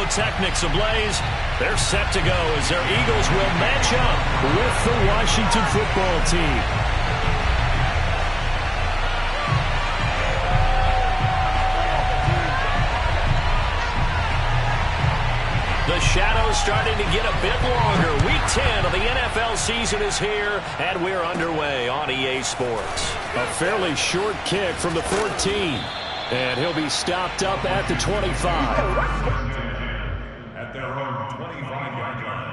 pyrotechnics ablaze. They're set to go as their Eagles will match up with the Washington football team. The shadow's starting to get a bit longer. Week 10 of the NFL season is here, and we're underway on EA Sports. A fairly short kick from the 14, and he'll be stopped up at the 25. At their own 25-yard line.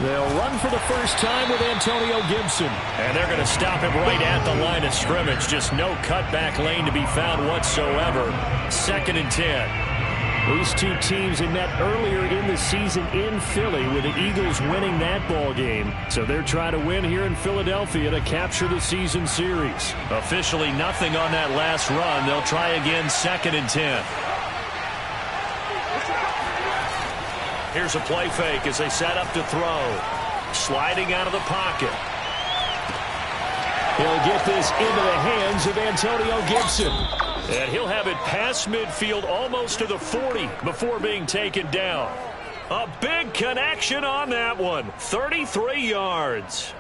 They'll run for the first time with Antonio Gibson. And they're going to stop him right at the line of scrimmage. Just no cutback lane to be found whatsoever. 2nd and 10. These two teams had met earlier in the season in Philly with the Eagles winning that ball game. So they're trying to win here in Philadelphia to capture the season series. Officially nothing on that last run. They'll try again 2nd and 10. Here's a play fake as they set up to throw. Sliding out of the pocket. He'll get this into the hands of Antonio Gibson. And he'll have it past midfield almost to the 40 before being taken down. A big connection on that one. 33 yards.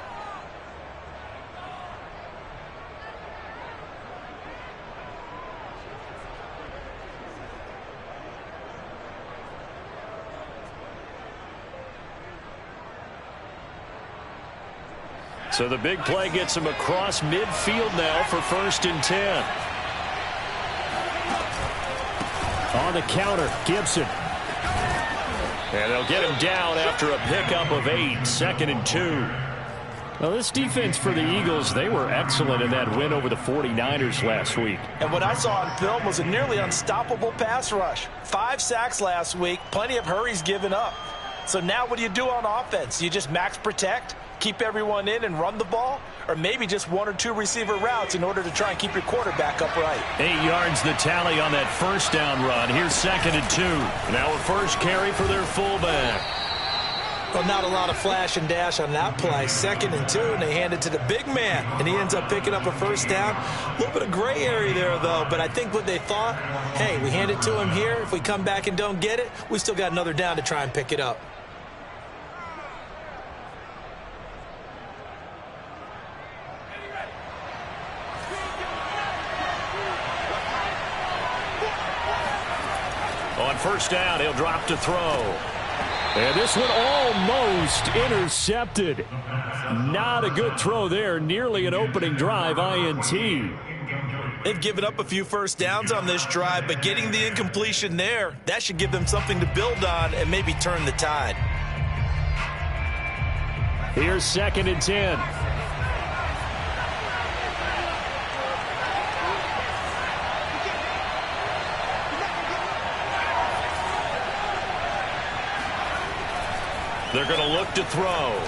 So the big play gets him across midfield now for 1st and 10. On the counter, Gibson. And they'll get him down after a pickup of 8, 2nd and 2. Well, this defense for the Eagles, they were excellent in that win over the 49ers last week. And what I saw on film was a nearly unstoppable pass rush. 5 sacks last week, plenty of hurries given up. So now what do you do on offense? You just max protect, keep everyone in and run the ball, or maybe just 1 or 2 receiver routes in order to try and keep your quarterback upright. 8 yards the tally on that first down run. Here's 2nd and 2. Now a first carry for their fullback. Well, not a lot of flash and dash on that play. 2nd and 2, and they hand it to the big man, and he ends up picking up a first down. A little bit of gray area there, though, but I think what they thought, hey, we hand it to him here. If we come back and don't get it, we still got another down to try and pick it up. On first down, he'll drop to throw. And this one almost intercepted. Not a good throw there. Nearly an opening drive INT. They've given up a few first downs on this drive, but getting the incompletion there, that should give them something to build on and maybe turn the tide. Here's 2nd and 10. They're going to look to throw.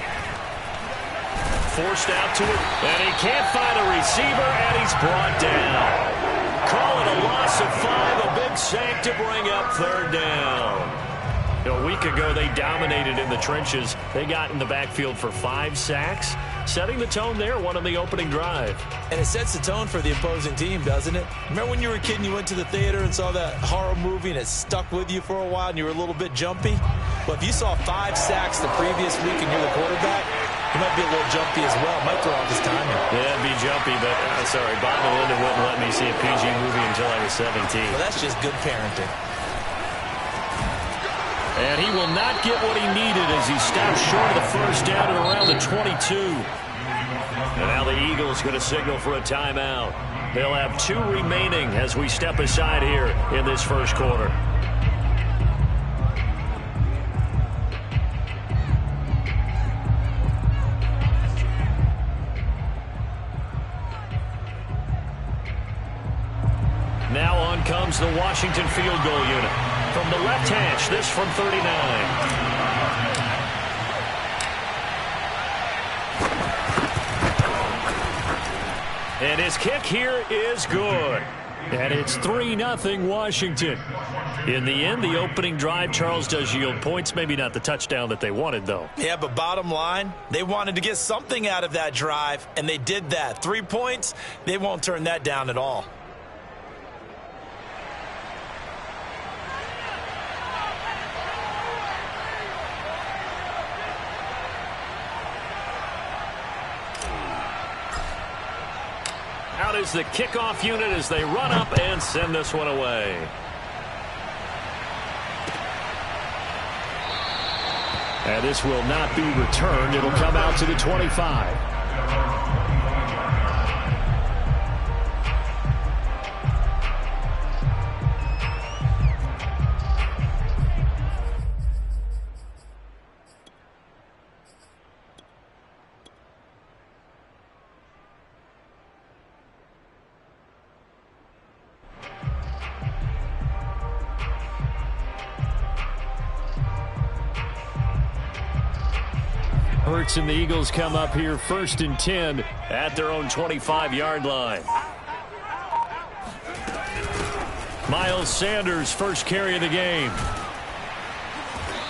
Forced out to it, and he can't find a receiver, and he's brought down. Call it a loss of 5, a big sack to bring up 3rd down. A week ago, they dominated in the trenches. They got in the backfield for 5 sacks, setting the tone there, one on the opening drive. And it sets the tone for the opposing team, doesn't it? Remember when you were a kid and you went to the theater and saw that horror movie and it stuck with you for a while and you were a little bit jumpy? Well, if you saw 5 sacks the previous week and you're the quarterback, you might be a little jumpy as well. Might throw off his timing. Yeah, it'd be jumpy, but sorry, Bob and Linda wouldn't let me see a PG movie until I was 17. Well, that's just good parenting. And he will not get what he needed as he stops short of the first down at around the 22. And now the Eagles going to signal for a timeout. They'll have 2 remaining as we step aside here in this first quarter. Now on comes the Washington Washington field goal unit. From the left hash, this from 39. And his kick here is good. And it's 3-0 Washington. In the end, the opening drive, Charles, does yield points. Maybe not the touchdown that they wanted, though. Yeah, but bottom line, they wanted to get something out of that drive, and they did that. 3 points, they won't turn that down at all. Out is the kickoff unit as they run up and send this one away. And this will not be returned. It'll come out to the 25. Hurts and the Eagles come up here 1st and 10 at their own 25-yard line. Miles Sanders, first carry of the game.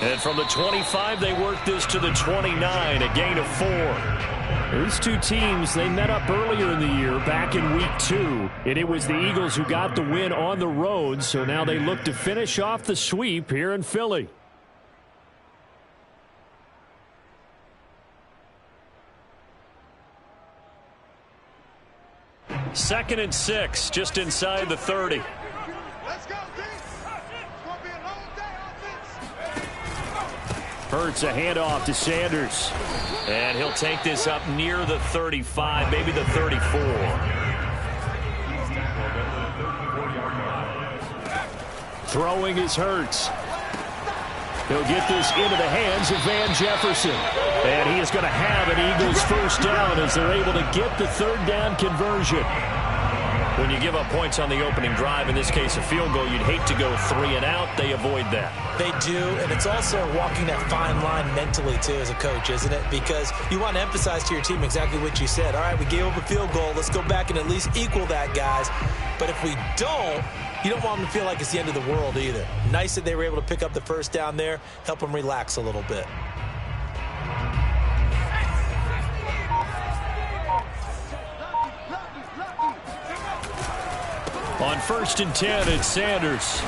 And from the 25, they work this to the 29, a gain of 4. These two teams, they met up earlier in the year, back in week 2, and it was the Eagles who got the win on the road, so now they look to finish off the sweep here in Philly. Second and 6, just inside the 30. Let's go, D. It's going to be a long day offense. Hurts a handoff to Sanders. And he'll take this up near the 35, maybe the 34. Throwing is Hurts. He'll get this into the hands of Van Jefferson. And he is going to have an Eagles first down as they're able to get the third down conversion. When you give up points on the opening drive, in this case a field goal, you'd hate to go 3 and out. They avoid that. They do, and it's also walking that fine line mentally, too, as a coach, isn't it? Because you want to emphasize to your team exactly what you said. All right, we gave up a field goal. Let's go back and at least equal that, guys. But if we don't, you don't want them to feel like it's the end of the world either. Nice that they were able to pick up the first down there, help them relax a little bit. On 1st and 10, it's Sanders.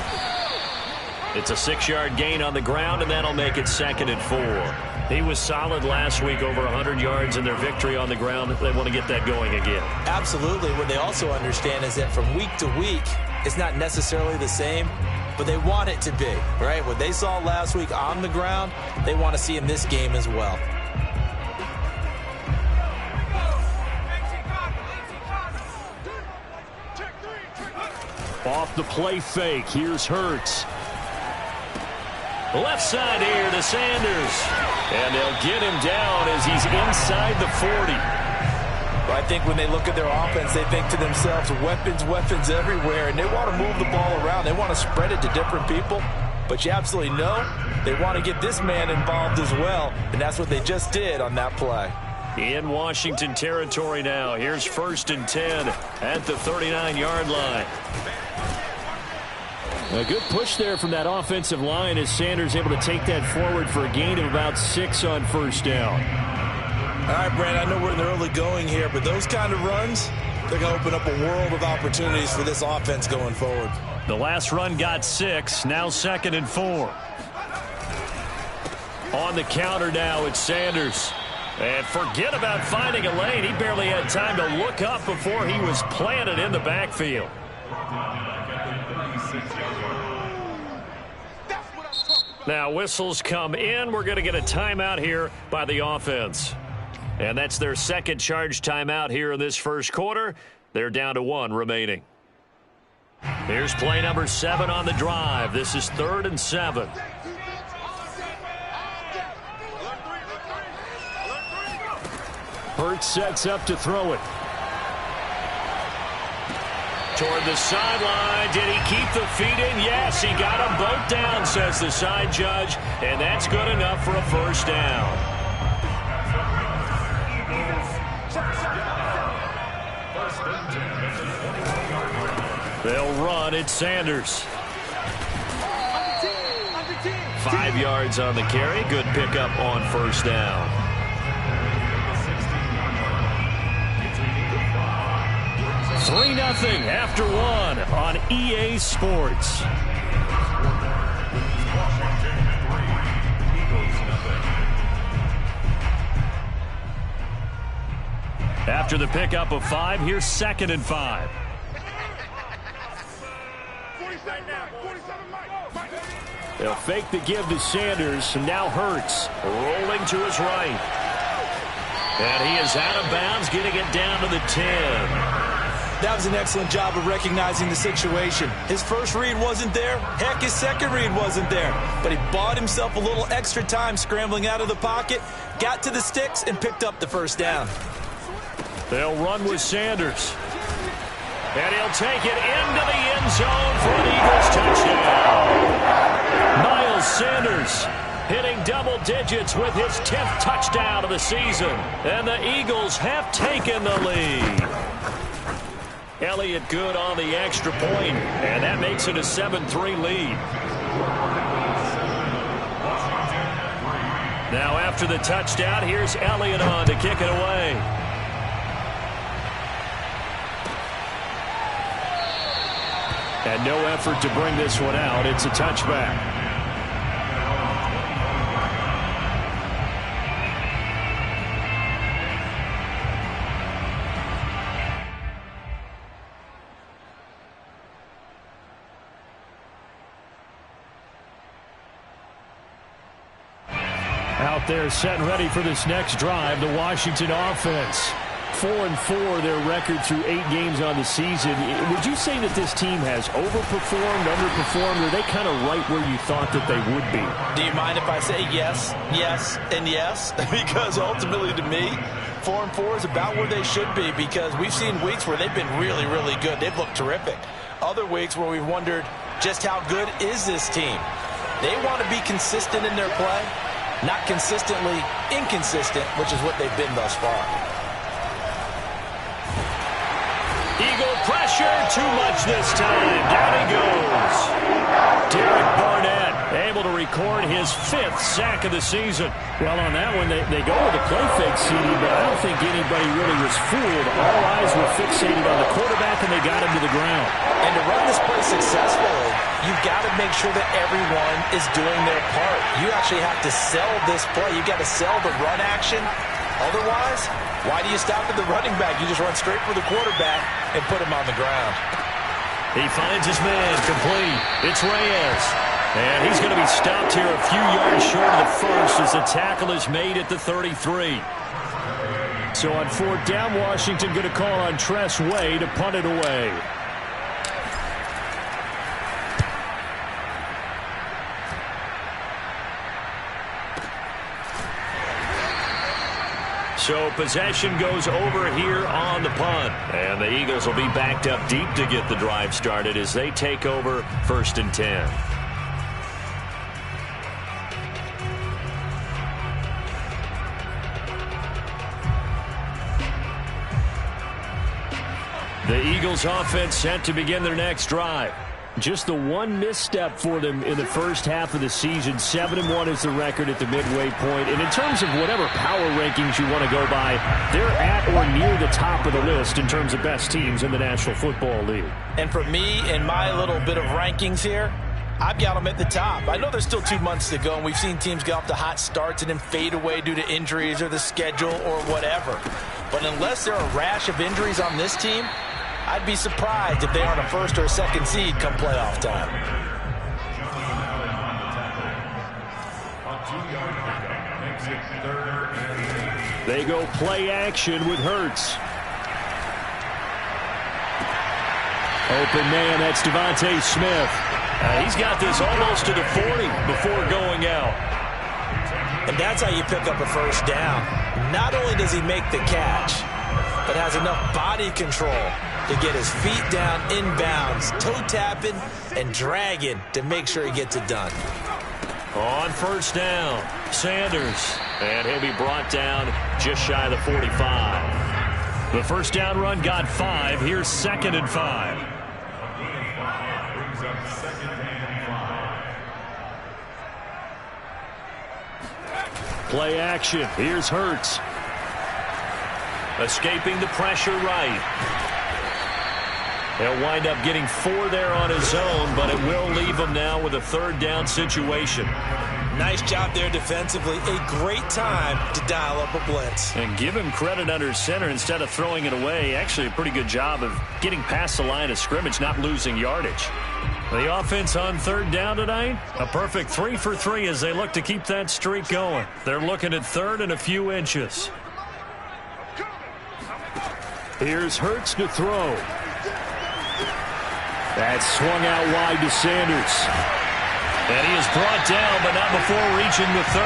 It's a 6-yard gain on the ground, and that'll make it 2nd and 4. He was solid last week, over 100 yards in their victory on the ground. They want to get that going again. Absolutely. What they also understand is that from week to week, it's not necessarily the same, but they want it to be, right? What they saw last week on the ground, they want to see in this game as well. Off the play fake, here's Hurts. Left side here to Sanders. And they'll get him down as he's inside the 40. I think when they look at their offense, they think to themselves, weapons, weapons everywhere, and they want to move the ball around. They want to spread it to different people. But you absolutely know they want to get this man involved as well, and that's what they just did on that play. In Washington territory now. Here's 1st and 10 at the 39-yard line. A good push there from that offensive line as Sanders able to take that forward for a gain of about 6 on first down. All right, Brand, I know we're in the early going here, but those kind of runs, they're going to open up a world of opportunities for this offense going forward. The last run got 6, now 2nd and 4. On the counter now, it's Sanders. And forget about finding a lane. He barely had time to look up before he was planted in the backfield. Now whistles come in. We're going to get a timeout here by the offense. And that's their second charge timeout here in this first quarter. They're down to 1 remaining. Here's play number 7 on the drive. This is 3rd and 7. Hurts sets up to throw it. Toward the sideline. Did he keep the feet in? Yes, he got them both down, says the side judge. And that's good enough for a first down. They'll run it. Sanders. 5 yards on the carry. Good pickup on first down. 3-0 after 1 on EA Sports. After the pickup of 5, here's 2nd and 5. They'll fake the give to Sanders, and now Hurts rolling to his right. And he is out of bounds, getting it down to the 10. That was an excellent job of recognizing the situation. His first read wasn't there. Heck, his second read wasn't there. But he bought himself a little extra time scrambling out of the pocket, got to the sticks, and picked up the first down. They'll run with Sanders. And he'll take it into the end zone for an Eagles touchdown. Miles Sanders hitting double digits with his 10th touchdown of the season. And the Eagles have taken the lead. Elliott good on the extra point, and that makes it a 7-3 lead. Now after the touchdown, here's Elliott on to kick it away. And no effort to bring this one out. It's a touchback. Out there set and ready for this next drive, the Washington offense. 4-4 their record through 8 games on the season. Would you say that this team has overperformed, underperformed, or are they kind of right where you thought that they would be? Do you mind if I say yes, yes, and yes? Because ultimately to me, 4-4 is about where they should be, because we've seen weeks where they've been really, really good. They've looked terrific. Other weeks where we've wondered just how good is this team. They want to be consistent in their play, not consistently inconsistent, which is what they've been thus far. Eagle pressure, too much this time. Down he goes. Derek Barnett able to record his 5th sack of the season. Well, on that one, they go with the play fake, CD, but I don't think anybody really was fooled. All eyes were fixated on the quarterback, and they got him to the ground. And to run this play successfully, you've got to make sure that everyone is doing their part. You actually have to sell this play. You've got to sell the run action. Otherwise, why do you stop at the running back? You just run straight for the quarterback and put him on the ground. He finds his man complete. It's Reyes. And he's going to be stopped here a few yards short of the first as the tackle is made at the 33. So on 4th down, Washington going to call on Tress Way to punt it away. So possession goes over here on the punt. And the Eagles will be backed up deep to get the drive started as they take over 1st and 10. The Eagles offense set to begin their next drive. Just the one misstep for them in the first half of the season. 7-1 is the record at the midway point. And in terms of whatever power rankings you want to go by, they're at or near the top of the list in terms of best teams in the National Football League. And for me, in my little bit of rankings here, I've got them at the top. I know there's still 2 months to go, and we've seen teams get off to hot starts and then fade away due to injuries or the schedule or whatever. But unless there are a rash of injuries on this team, I'd be surprised if they aren't a 1st or a 2nd seed come playoff time. They go play action with Hurts. Open man, that's Devontae Smith. He's got this almost to the 40 before going out. And that's how you pick up a first down. Not only does he make the catch, but has enough body control to get his feet down inbounds, toe tapping and dragging to make sure he gets it done. On first down, Sanders. And he'll be brought down just shy of the 45. The first down run got 5. Here's 2nd and 5. Brings up 2nd and 5. Play action. Here's Hurts. Escaping the pressure right. He'll wind up getting 4 there on his own, but it will leave him now with a 3rd down situation. Nice job there defensively. A great time to dial up a blitz. And give him credit under center instead of throwing it away. Actually a pretty good job of getting past the line of scrimmage, not losing yardage. The offense on 3rd down tonight, a perfect 3 for 3 as they look to keep that streak going. They're looking at 3rd and a few inches. Here's Hurts to throw. That's swung out wide to Sanders. And he is brought down, but not before reaching the 30.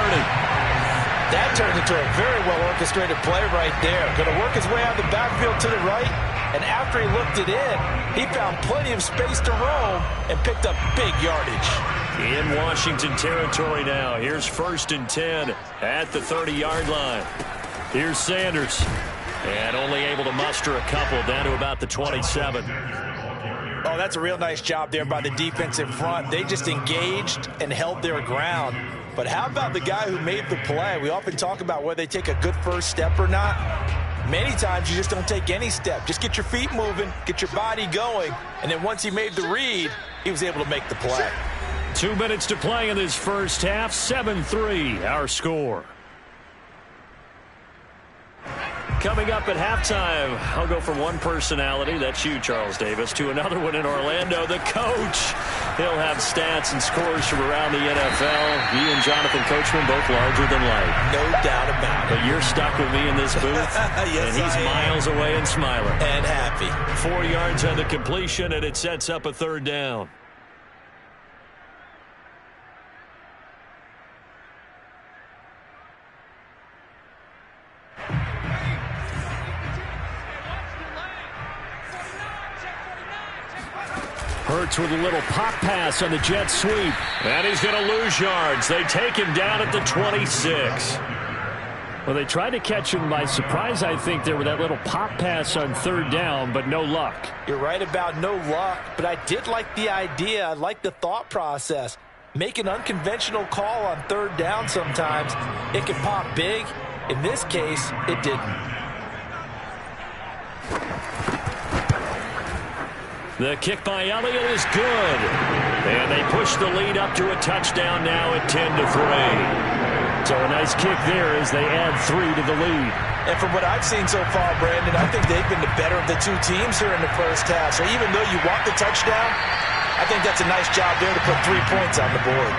That turned into a very well-orchestrated play right there. Going to work his way out of the backfield to the right, and after he looked it in, he found plenty of space to roam and picked up big yardage. In Washington territory now. Here's 1st and 10 at the 30-yard line. Here's Sanders. And only able to muster a couple down to about the 27. Oh, that's a real nice job there by the defense in front. They just engaged and held their ground. But how about the guy who made the play? We often talk about whether they take a good first step or not. Many times you just don't take any step. Just get your feet moving, get your body going, and then once he made the read, he was able to make the play. 2 minutes to play in this first half. 7-3 our score. Coming up at halftime, I'll go from one personality, that's you, Charles Davis, to another one in Orlando, the coach. He'll have stats and scores from around the NFL. He and Jonathan Coachman both larger than life. No doubt about it. But you're stuck with me in this booth, yes, and he's miles away and smiling. And happy. 4 yards on the completion, and it sets up a 3rd down. Hurts with a little pop pass on the jet sweep. And he's going to lose yards. They take him down at the 26. Well, they tried to catch him by surprise, I think, there with that little pop pass on 3rd down, but no luck. You're right about no luck, but I did like the idea. I like the thought process. Make an unconventional call on 3rd down sometimes. It can pop big. In this case, it didn't. The kick by Elliott is good. And they push the lead up to a touchdown now at 10-3. So a nice kick there as they add 3 to the lead. And from what I've seen so far, Brandon, I think they've been the better of the 2 teams here in the first half. So even though you want the touchdown, I think that's a nice job there to put 3 points on the board.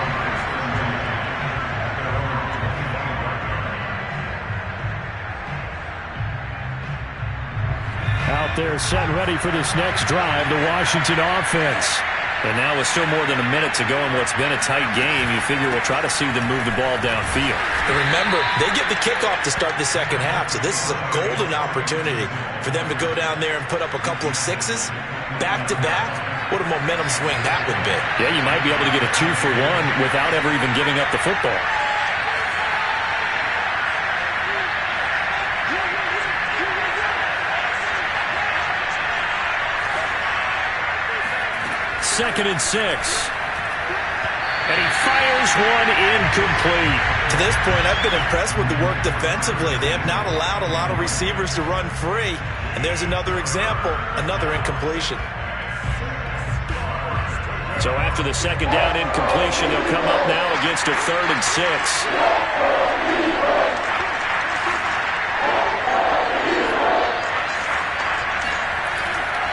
Out there set ready for this next drive, the Washington offense. And now with still more than a minute to go in what's been a tight game, you figure we'll try to see them move the ball downfield. And remember, they get the kickoff to start the second half, so this is a golden opportunity for them to go down there and put up a couple of 6s back-to-back. What a momentum swing that would be. Yeah, you might be able to get a 2 for 1 without ever even giving up the football. Second and 6. And he fires one incomplete. To this point, I've been impressed with the work defensively. They have not allowed a lot of receivers to run free. And there's another example, another incompletion. So after the second down incompletion, they'll come up now against a 3rd and 6.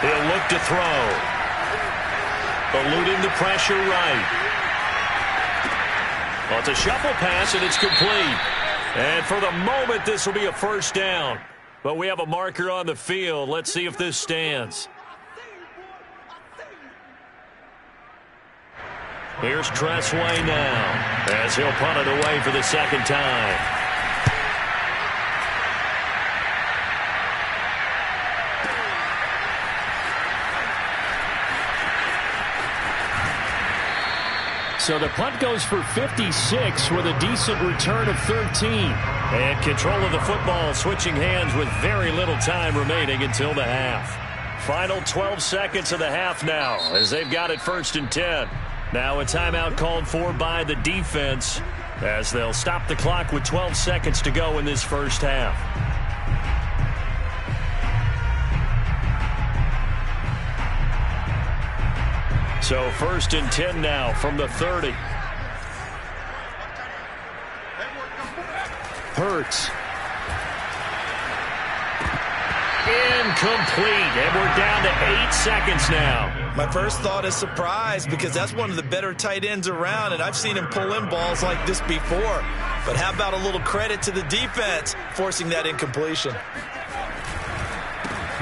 He'll look to throw. Eluding the pressure right. Well, it's a shuffle pass, and it's complete. And for the moment, this will be a 1st down. But we have a marker on the field. Let's see if this stands. Here's Tressway now, as he'll punt it away for the 2nd time. So the punt goes for 56 with a decent return of 13. And control of the football switching hands with very little time remaining until the half. Final 12 seconds of the half now as they've got it 1st and 10. Now a timeout called for by the defense as they'll stop the clock with 12 seconds to go in this first half. So 1st and 10 now from the 30. Hurts. Incomplete. And we're down to 8 seconds now. My first thought is surprise because that's one of the better tight ends around, and I've seen him pull in balls like this before. But how about a little credit to the defense forcing that incompletion?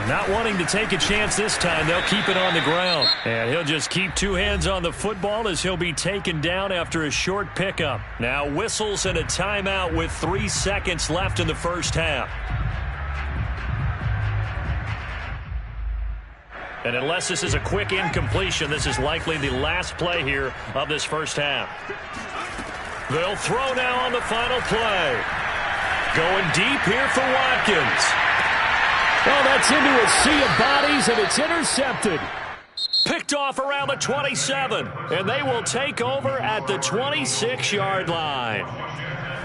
Not wanting to take a chance this time, they'll keep it on the ground. And he'll just keep 2 hands on the football as he'll be taken down after a short pickup. Now whistles and a timeout with 3 seconds left in the first half. And unless this is a quick incompletion, this is likely the last play here of this first half. They'll throw now on the final play. Going deep here for Watkins. Well, that's into a sea of bodies, and it's intercepted. Picked off around the 27, and they will take over at the 26-yard line.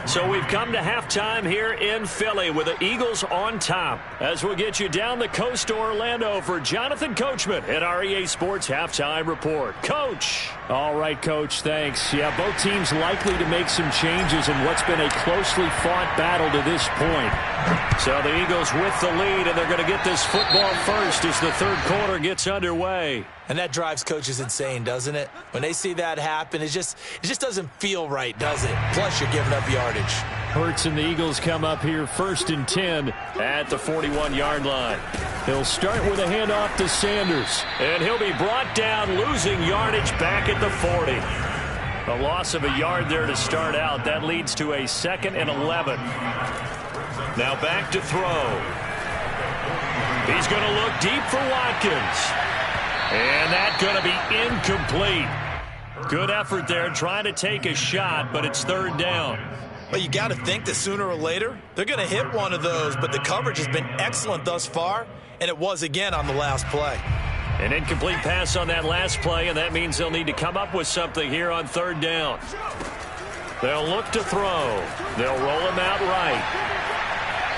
So we've come to halftime here in Philly with the Eagles on top. As we'll get you down the coast to Orlando for Jonathan Coachman at our EA Sports Halftime Report. Coach. All right, Coach, thanks. Yeah, both teams likely to make some changes in what's been a closely fought battle to this point. So the Eagles with the lead, and they're going to get this football first as the third quarter gets underway. And that drives coaches insane, doesn't it? When they see that happen, it just doesn't feel right, does it? Plus, you're giving up yardage. Hurts and the Eagles come up here 1st and 10 at the 41-yard line. He'll start with a handoff to Sanders, and he'll be brought down, losing yardage back at the 40. A loss of a yard there to start out. That leads to a 2nd and 11. Now back to throw. He's going to look deep for Watkins. And that's going to be incomplete. Good effort there trying to take a shot, but it's 3rd down. Well, you got to think that sooner or later they're going to hit one of those, but the coverage has been excellent thus far, and it was again on the last play. An incomplete pass on that last play, and that means they'll need to come up with something here on 3rd down. They'll look to throw. They'll roll him out right.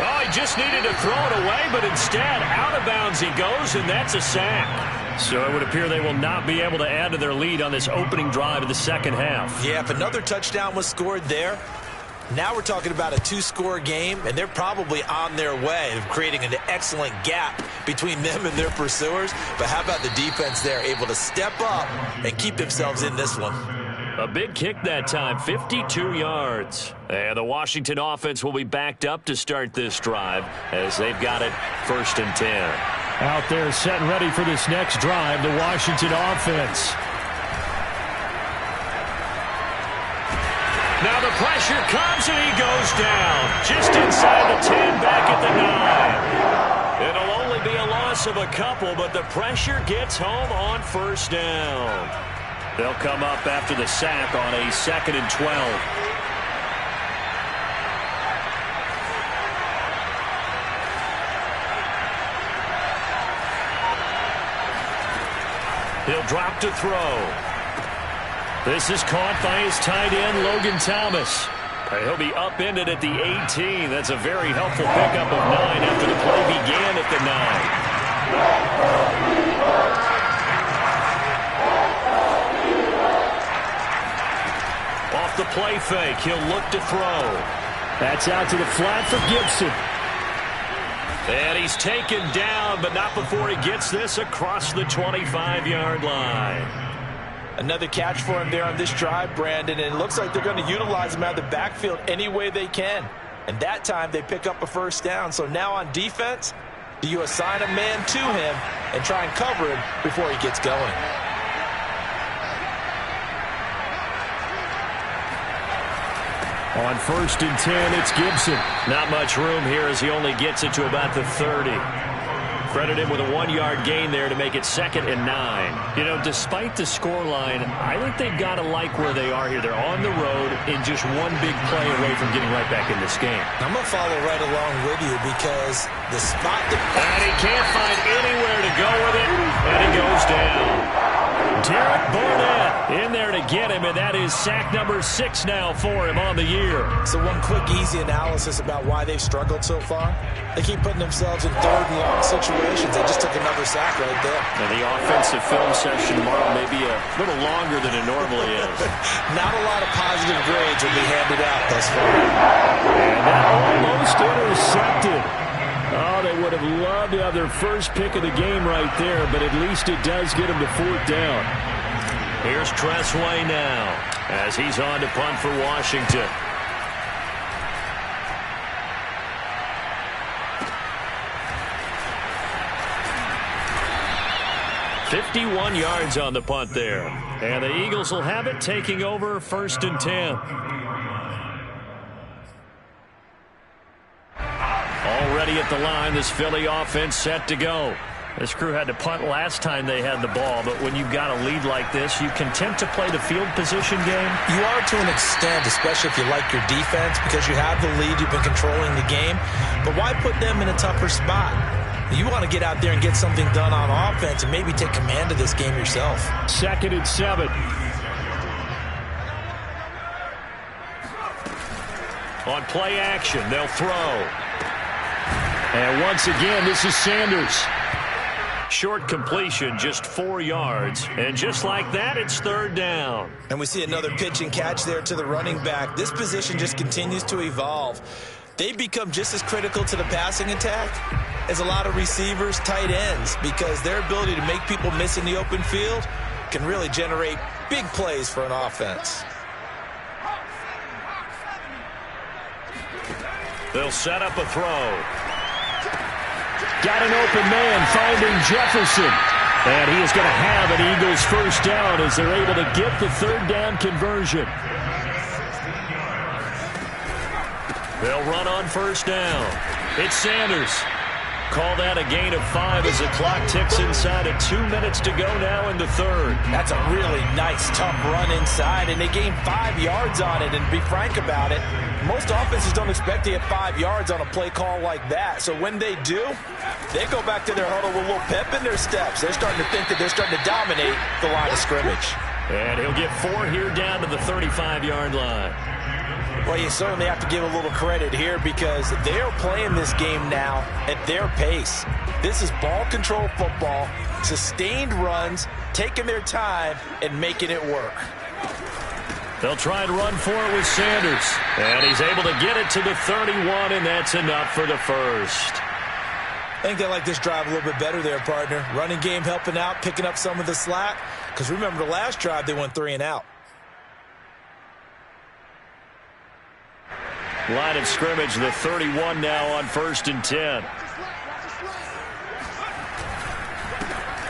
Oh, he just needed to throw it away, but instead, out of bounds he goes, and that's a sack. So it would appear they will not be able to add to their lead on this opening drive of the second half. Yeah, if another touchdown was scored there, now we're talking about a 2-score game, and they're probably on their way of creating an excellent gap between them and their pursuers. But how about the defense there, able to step up and keep themselves in this one? A big kick that time, 52 yards. And the Washington offense will be backed up to start this drive as they've got it 1st and 10. Out there set and ready for this next drive, the Washington offense. Now the pressure comes and he goes down. Just inside the 10, back at the 9. It'll only be a loss of a couple, but the pressure gets home on 1st down. They'll come up after the sack on a 2nd and 12. He'll drop to throw. This is caught by his tight end, Logan Thomas. He'll be upended at the 18. That's a very helpful pickup of 9 after the play began at the 9. Off the play fake, he'll look to throw. That's out to the flat for Gibson. And he's taken down, but not before he gets this across the 25-yard line. Another catch for him there on this drive, Brandon, and it looks like they're going to utilize him out of the backfield any way they can. And that time they pick up a 1st down. So now on defense, do you assign a man to him and try and cover him before he gets going? On 1st and 10, it's Gibson. Not much room here as he only gets it to about the 30. Credit him with a 1-yard gain there to make it 2nd and 9. You know, despite the scoreline, I think they've got to like where they are here. They're on the road in just one big play away from getting right back in this game. I'm going to follow right along with you because the spot... And he can't find anywhere to go with it, and he goes down. Derek Barnett in there to get him, and that is sack number 6 now for him on the year. So one quick, easy analysis about why they've struggled so far. They keep putting themselves in 3rd and long situations. They just took another sack right there. And the offensive film session tomorrow may be a little longer than it normally is. Not a lot of positive grades will be handed out thus far. And that almost intercepted. Oh, they would have loved to have their first pick of the game right there, but at least it does get them to 4th down. Here's Tressway now as he's on to punt for Washington. "51 yards on the punt there. And the Eagles will have it, taking over 1st and 10. Already at the line, this Philly offense set to go. This crew had to punt last time they had the ball, but when you've got a lead like this, you content to play the field position game? You are to an extent, especially if you like your defense, because you have the lead, you've been controlling the game. But why put them in a tougher spot? You want to get out there and get something done on offense and maybe take command of this game yourself. 2nd and 7. On play action, they'll throw. And once again, this is Sanders. Short completion, just 4 yards. And just like that, it's 3rd down. And we see another pitch and catch there to the running back. This position just continues to evolve. They become just as critical to the passing attack as a lot of receivers, tight ends, because their ability to make people miss in the open field can really generate big plays for an offense. They'll set up a throw. Got an open man, finding Jefferson. And he is going to have an Eagles 1st down as they're able to get the 3rd down conversion. They'll run on 1st down. It's Sanders. Call that a gain of 5 as the clock ticks inside at 2 minutes to go now in the 3rd. That's a really nice, tough run inside, and they gained 5 yards on it. And to be frank about it, most offenses don't expect to get 5 yards on a play call like that. So when they do, they go back to their huddle with a little pep in their steps. They're starting to think that they're starting to dominate the line of scrimmage. And he'll get 4 here down to the 35-yard line. Well, you certainly have to give a little credit here because they are playing this game now at their pace. This is ball control football, sustained runs, taking their time and making it work. They'll try and run for it with Sanders. And he's able to get it to the 31, and that's enough for the 1st. I think they like this drive a little bit better there, partner. Running game helping out, picking up some of the slack. Because remember, the last drive, they went 3 and out. Line of scrimmage, the 31 now on 1st and 10.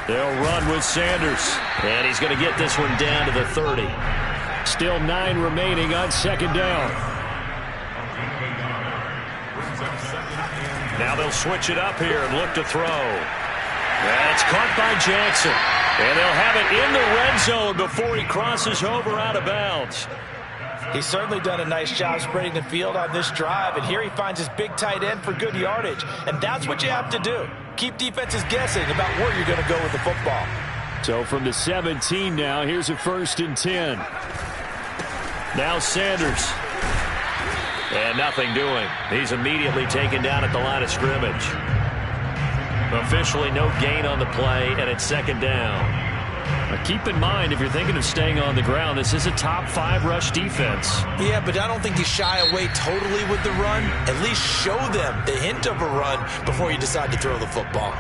They'll run with Sanders. And he's going to get this one down to the 30. Still 9 remaining on 2nd down. Now they'll switch it up here and look to throw. And it's caught by Jackson. And they'll have it in the red zone before he crosses over out of bounds. He's certainly done a nice job spreading the field on this drive, and here he finds his big tight end for good yardage. And that's what you have to do. Keep defenses guessing about where you're going to go with the football. So from the 17 now, here's a 1st and 10. Now Sanders. And nothing doing. He's immediately taken down at the line of scrimmage. Officially no gain on the play, and it's 2nd down. Now keep in mind, if you're thinking of staying on the ground, this is a top 5 rush defense. Yeah, but I don't think you shy away totally with the run. At least show them the hint of a run before you decide to throw the football.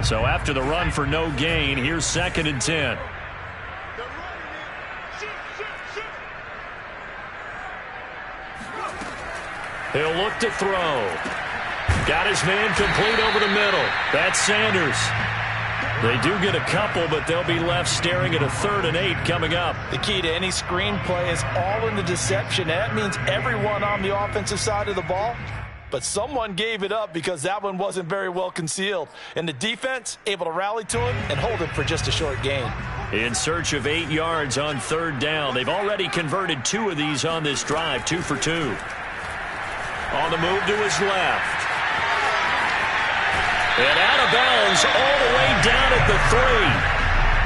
So after the run for no gain, here's 2nd and 10. He'll look to throw. Got his man complete over the middle. That's Sanders. They do get a couple, but they'll be left staring at a 3rd and 8 coming up. The key to any screen play is all in the deception. That means everyone on the offensive side of the ball, but someone gave it up because that one wasn't very well concealed. And the defense able to rally to him and hold him for just a short gain. In search of 8 yards on third down. They've already converted 2 of these on this drive, 2 for 2. On the move to his left. And out of bounds all the way down at the 3.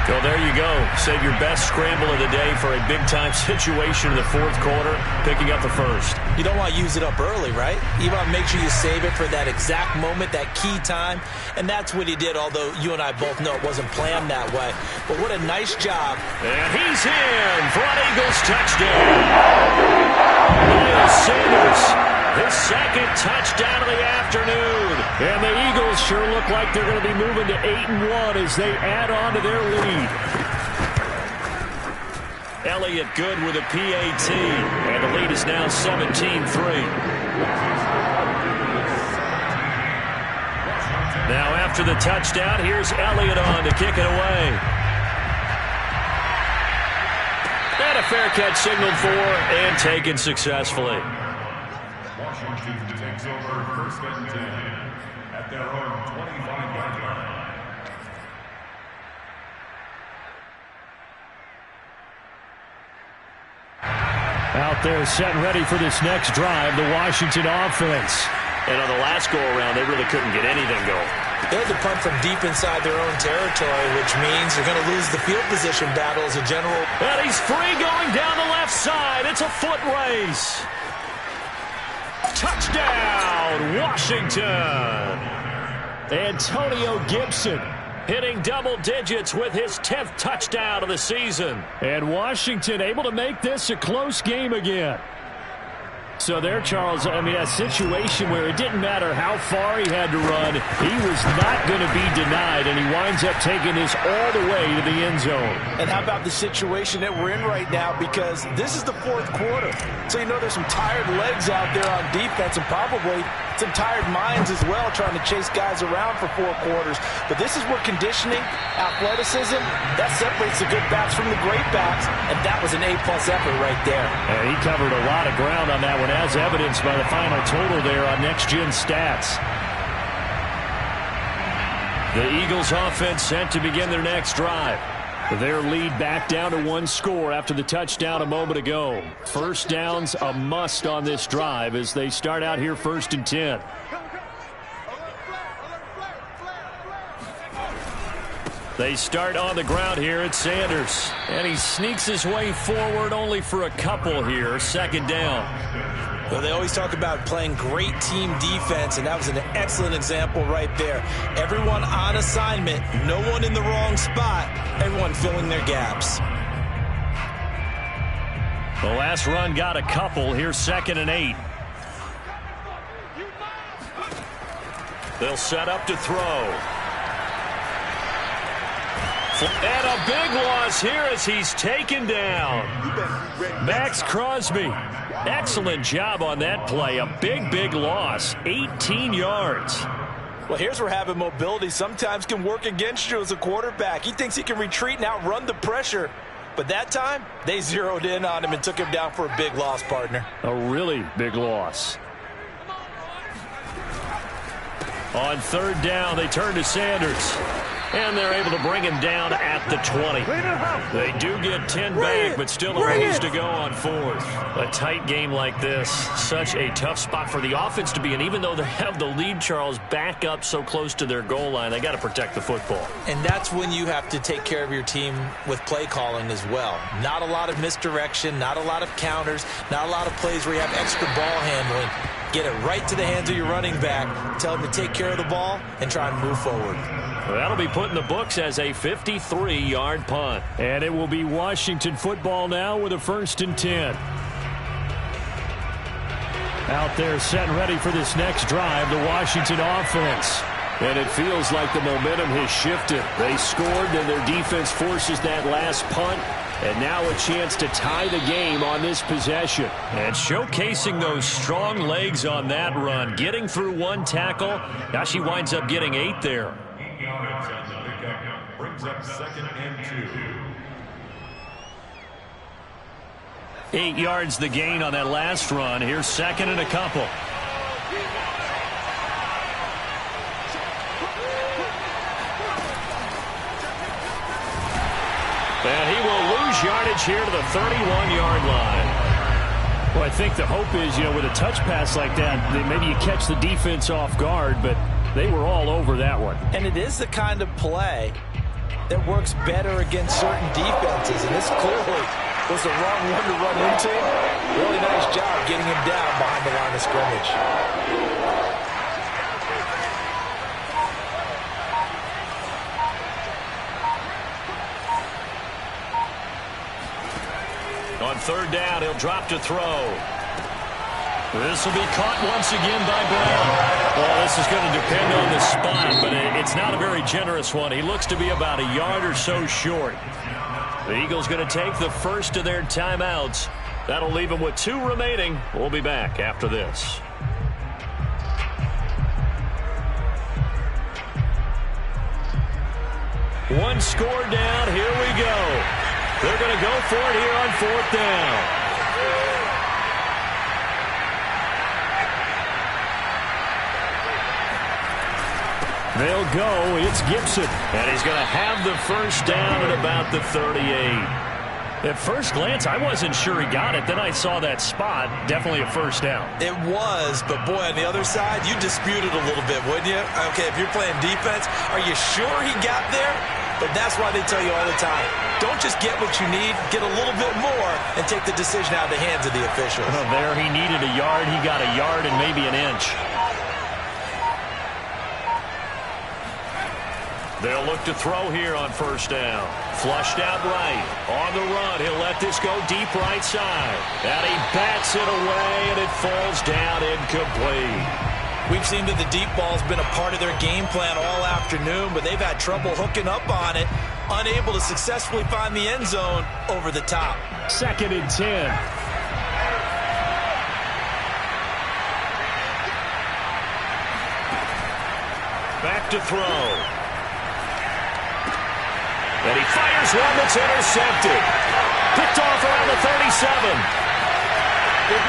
Well, there you go. Save your best scramble of the day for a big-time situation in the fourth quarter, picking up the first. You don't want to use it up early, right? You want to make sure you save it for that exact moment, that key time, and that's what he did, although you and I both know it wasn't planned that way. But what a nice job. And he's in for an Eagles touchdown. Miles Sanders, his second touchdown of the afternoon. And the Eagles sure look like they're going to be moving to 8-1 as they add on to their lead. Elliott good with a PAT. And the lead is now 17-3. Now after the touchdown, here's Elliott on to kick it away. And a fair catch signaled for and taken successfully. Washington takes over first and 10 at their own 25-yard line. Out there set and ready for this next drive, the Washington offense. And on the last go-around, they really couldn't get anything going. They had to punt from deep inside their own territory, which means they're going to lose the field position battle as a general. And he's free going down the left side. It's a foot race. Touchdown, Washington. Antonio Gibson hitting double digits with his 10th touchdown of the season. And Washington able to make this a close game again. So there, Charles, I mean, a situation where it didn't matter how far he had to run, he was not going to be denied, and he winds up taking this all the way to the end zone. And how about the situation that we're in right now, because this is the fourth quarter. So you know there's some tired legs out there on defense and probably some tired minds as well trying to chase guys around for 4 quarters. But this is where conditioning, athleticism, that separates the good backs from the great backs, and that was an A-plus effort right there. And he covered a lot of ground on that one, as evidenced by the final total there on next-gen stats. The Eagles offense set to begin their next drive. Their lead back down to 1 score after the touchdown a moment ago. First down's a must on this drive as they start out here 1st and 10. They start on the ground here at Sanders. And he sneaks his way forward only for a couple here. 2nd down. Well, they always talk about playing great team defense, and that was an excellent example right there. Everyone on assignment, no one in the wrong spot, everyone filling their gaps. The last run got a couple. Here's 2nd and 8. They'll set up to throw. And a big loss here as he's taken down. Max Crosby. Excellent job on that play. A big loss. 18 yards. Well, here's where having mobility sometimes can work against you as a quarterback. He thinks he can retreat and outrun the pressure. But that time, they zeroed in on him and took him down for a big loss, partner. A really big loss. On 3rd down, they turn to Sanders. And they're able to bring him down at the 20. They do get 10 back, but still a ways to go on 4th. A tight game like this, such a tough spot for the offense to be in. Even though they have the lead, Charles, back up so close to their goal line, they got to protect the football. And that's when you have to take care of your team with play calling as well. Not a lot of misdirection, not a lot of counters, not a lot of plays where you have extra ball handling. Get it right to the hands of your running back, tell him to take care of the ball, and try and move forward. Well, that'll be put in the books as a 53-yard punt. And it will be Washington football now with a 1st and 10. Out there set and ready for this next drive, the Washington offense. And it feels like the momentum has shifted. They scored, then their defense forces that last punt. And now a chance to tie the game on this possession. And showcasing those strong legs on that run. Getting through 1 tackle. Now she winds up getting 8 there. 8 yards on the pickup. Brings up 2nd and 2. 8 yards the gain on that last run. Here's 2nd and a couple. And he will lose yardage here to the 31-yard line. Well, I think the hope is, with a touch pass like that, maybe you catch the defense off guard, but they were all over that one. And it is the kind of play that works better against certain defenses, and this clearly was the wrong one to run into. Really nice job getting him down behind the line of scrimmage. On third down, he'll drop to throw. This will be caught once again by Brown. Well, this is going to depend on the spot, but it's not a very generous one. He looks to be about a yard or so short. The Eagles going to take the first of their timeouts. That'll leave them with 2 remaining. We'll be back after this. One score down. Here we go. They're going to go for it here on fourth down. They'll go. It's Gibson. And he's going to have the first down at about the 38. At first glance, I wasn't sure he got it. Then I saw that spot. Definitely a first down. It was, but boy, on the other side, you dispute it a little bit, wouldn't you? Okay, if you're playing defense, are you sure he got there? But that's why they tell you all the time, don't just get what you need, get a little bit more, and take the decision out of the hands of the officials. Well, there he needed a yard. He got a yard and maybe an inch. They'll look to throw here on first down. Flushed out right. On the run, he'll let this go deep right side. And he bats it away, and it falls down incomplete. We've seen that the deep ball's been a part of their game plan all afternoon, but they've had trouble hooking up on it, unable to successfully find the end zone over the top. 2nd and 10. Back to throw. And he fires one that's intercepted. Picked off around the 37. And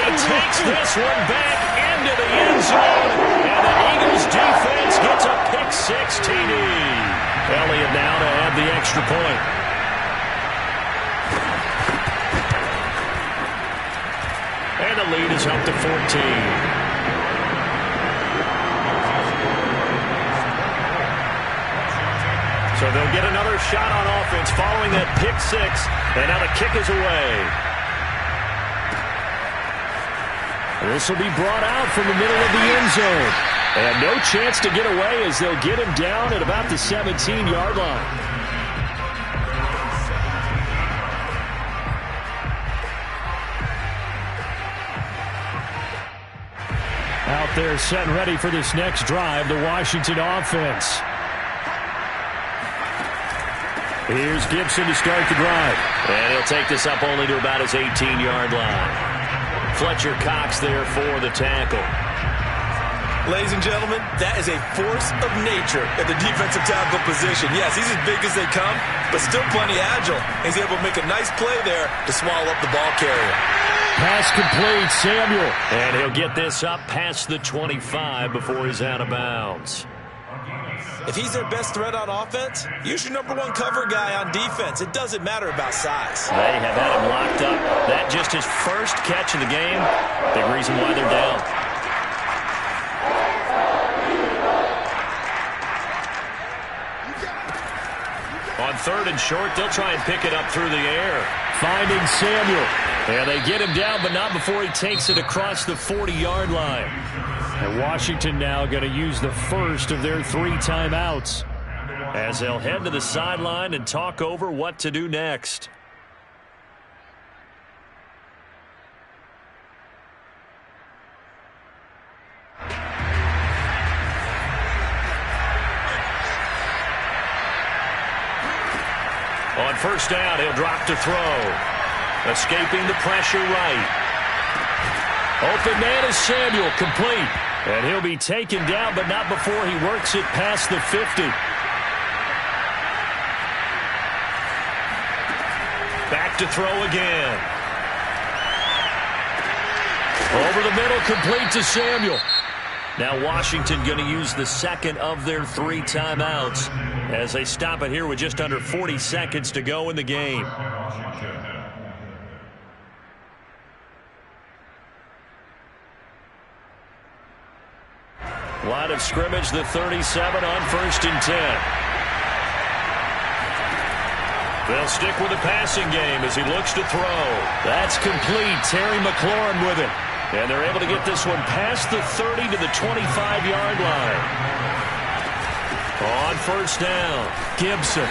he takes this one back into the end zone. And the Eagles defense gets a pick-6 TD. Elliott now to add the extra point. And the lead is up to 14. So they'll get another shot on offense following that pick-6. And now the kick is away. This will be brought out from the middle of the end zone. And no chance to get away as they'll get him down at about the 17-yard line. Out there set and ready for this next drive, the Washington offense. Here's Gibson to start the drive. And he'll take this up only to about his 18-yard line. Fletcher Cox there for the tackle. Ladies and gentlemen, that is a force of nature at the defensive tackle position. Yes, he's as big as they come, but still plenty agile. He's able to make a nice play there to swallow up the ball carrier. Pass complete, Samuel. And he'll get this up past the 25 before he's out of bounds. If he's their best threat on offense, use your #1 cover guy on defense. It doesn't matter about size. They have had him locked up. That just his first catch of the game. Big reason why they're down. On 3rd and short, they'll try and pick it up through the air. Finding Samuel. And they get him down, but not before he takes it across the 40-yard line. And Washington now going to use the first of their 3 timeouts, as they'll head to the sideline and talk over what to do next. On first down, he'll drop to throw. Escaping the pressure right. Open man is Samuel, complete. And he'll be taken down, but not before he works it past the 50. Back to throw again. Over the middle, complete to Samuel. Now Washington going to use the second of their 3 timeouts as they stop it here with just under 40 seconds to go in the game. Line of scrimmage, the 37 on 1st and 10. They'll stick with the passing game as he looks to throw. That's complete. Terry McLaurin with it. And they're able to get this one past the 30 to the 25-yard line. On 1st down, Gibson.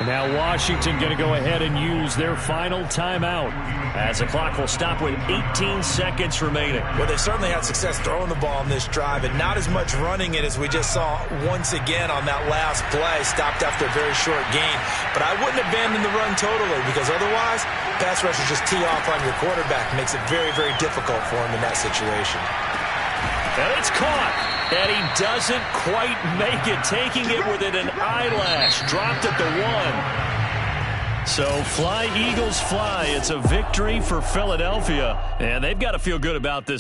Now Washington going to go ahead and use their final timeout, as the clock will stop with 18 seconds remaining. Well, they certainly had success throwing the ball on this drive, and not as much running it as we just saw once again on that last play, stopped after a very short gain. But I wouldn't abandon the run totally, because otherwise, pass rushers just tee off on your quarterback. It makes it very, very difficult for him in that situation. And it's caught. And he doesn't quite make it, taking it within an eyelash. Dropped at the 1. So fly, Eagles, fly. It's a victory for Philadelphia, and they've got to feel good about this.